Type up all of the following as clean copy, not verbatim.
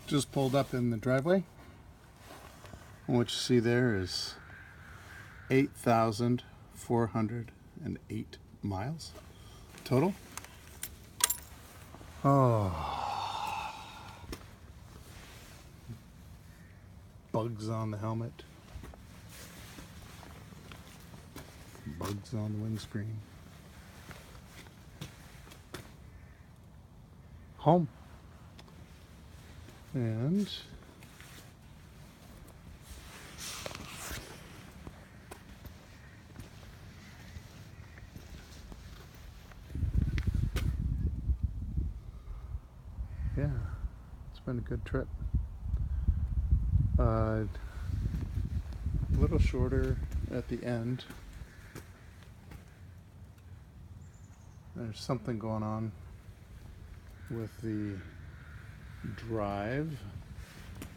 Just pulled up in the driveway. And what you see there is 8,408 miles total. Oh, bugs on the helmet, bugs on the windscreen. Home. And yeah, it's been a good trip. A little shorter at the end. There's something going on with the drive,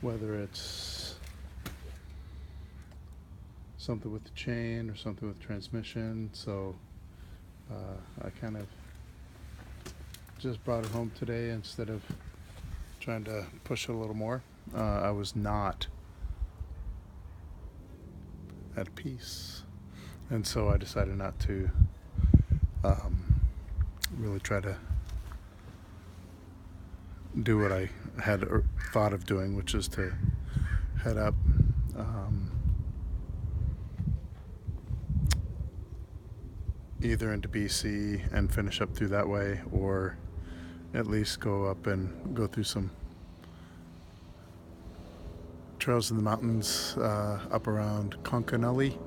whether it's something with the chain or something with transmission, so I kind of just brought it home today instead of trying to push it a little more. I was not at peace, and so I decided not to really try to do what I had thought of doing, which is to head up either into BC and finish up through that way, or at least go up and go through some trails in the mountains up around Concanelli,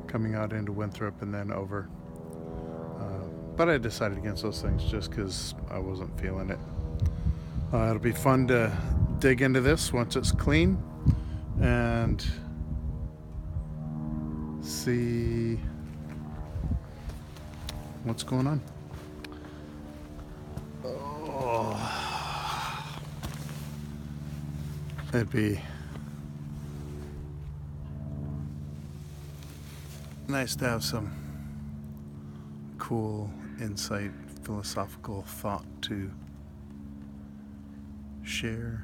coming out into Winthrop and then over. But I decided against those things just because I wasn't feeling it. It'll be fun to dig into this once it's clean and see what's going on. Oh, it'd be nice to have some cool insight, philosophical thought to share,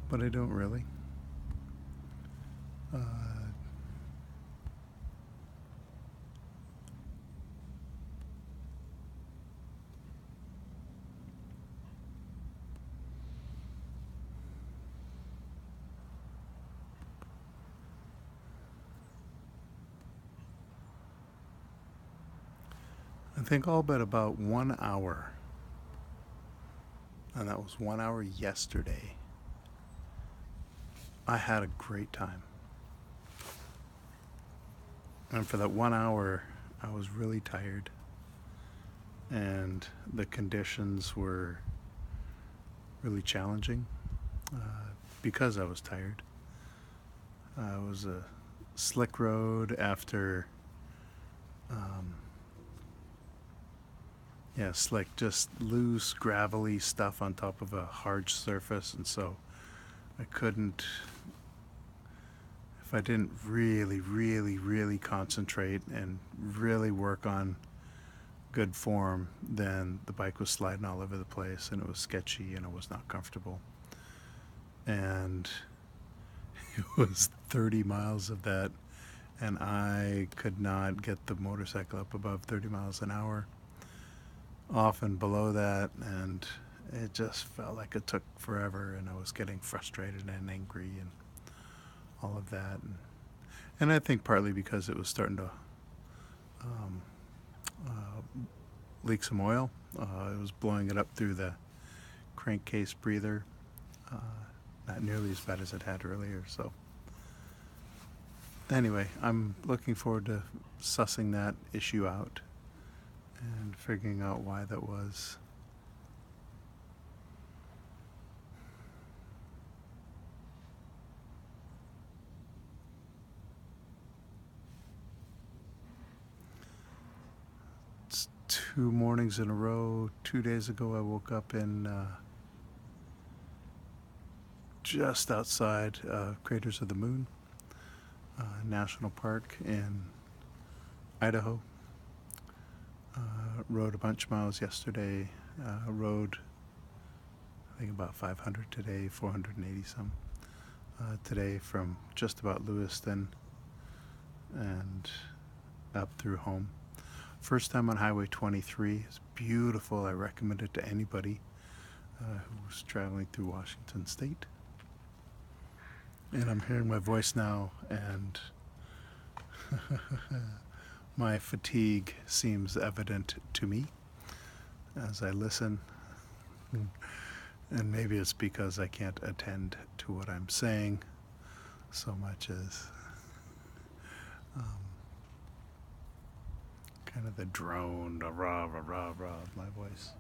but I don't really. I think all but about 1 hour, and that was 1 hour yesterday. I had a great time. And for that 1 hour, I was really tired. And the conditions were really challenging because I was tired. It was a slick road after, slick, just loose, gravelly stuff on top of a hard surface. And so I couldn't, if I didn't really concentrate and really work on good form, then the bike was sliding all over the place and it was sketchy and it was not comfortable. And it was 30 miles of that, and I could not get the motorcycle up above 30 miles an hour, often below that, and it just felt like it took forever, and I was getting frustrated and angry and all of that. And I think partly because it was starting to leak some oil. It was blowing it up through the crankcase breather. Not nearly as bad as it had earlier. So anyway, I'm looking forward to sussing that issue out and figuring out why that was. It's 2 mornings in a row. 2 days ago I woke up in just outside Craters of the Moon National Park in Idaho. Rode a bunch of miles yesterday rode, I think about 500 today, 480 some today from just about Lewiston and up through home. First time on Highway 23. It's beautiful. I recommend it to anybody who's traveling through Washington State. And I'm hearing my voice now, and my fatigue seems evident to me as I listen. And maybe it's because I can't attend to what I'm saying so much as kind of the drone, the rah, rah, rah, rah of my voice.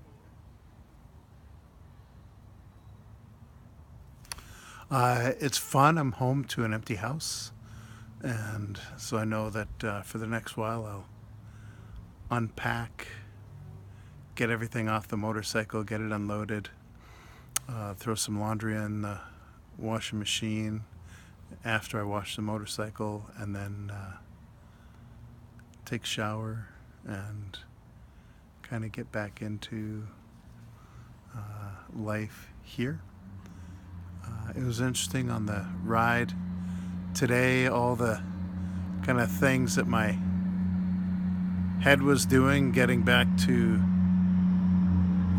It's fun. I'm home to an empty house. And so I know that for the next while I'll unpack, get everything off the motorcycle, get it unloaded, throw some laundry in the washing machine after I wash the motorcycle, and then take a shower and kind of get back into life here. It was interesting on the ride today, all the kind of things that my head was doing, getting back to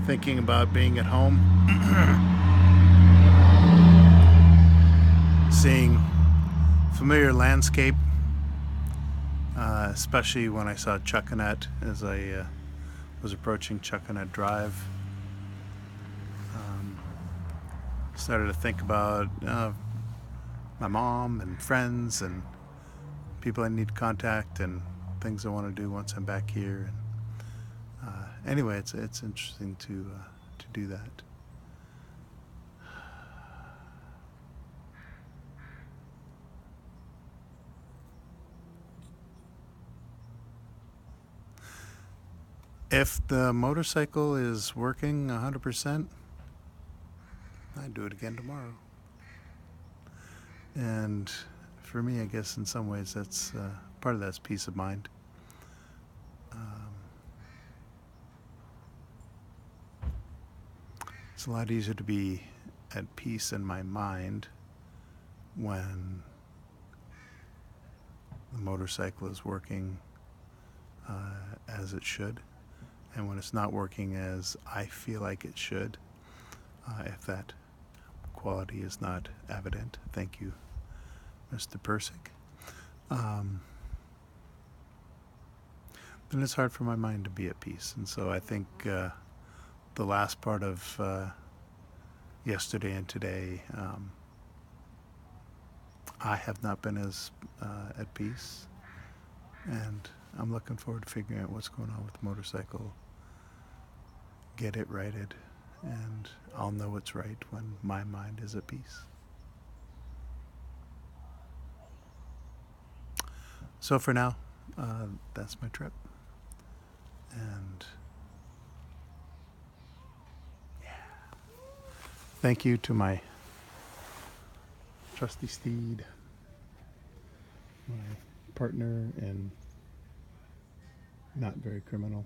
thinking about being at home, seeing familiar landscape, especially when I saw Chuckanut as I was approaching Chuckanut Drive. Started to think about my mom and friends and people I need to contact and things I want to do once I'm back here. And anyway, it's interesting to do that. If the motorcycle is working 100%, I'd do it again tomorrow. And for me, I guess in some ways that's part of that's peace of mind. It's a lot easier to be at peace in my mind when the motorcycle is working as it should, and when it's not working as I feel like it should, if that quality is not evident. Thank you, Mr. Persick. Then it's hard for my mind to be at peace. And so I think the last part of yesterday and today, I have not been as at peace. And I'm looking forward to figuring out what's going on with the motorcycle, get it righted, and I'll know it's right when my mind is at peace. So for now, that's my trip. And yeah. Thank you to my trusty steed, my partner and not very criminal.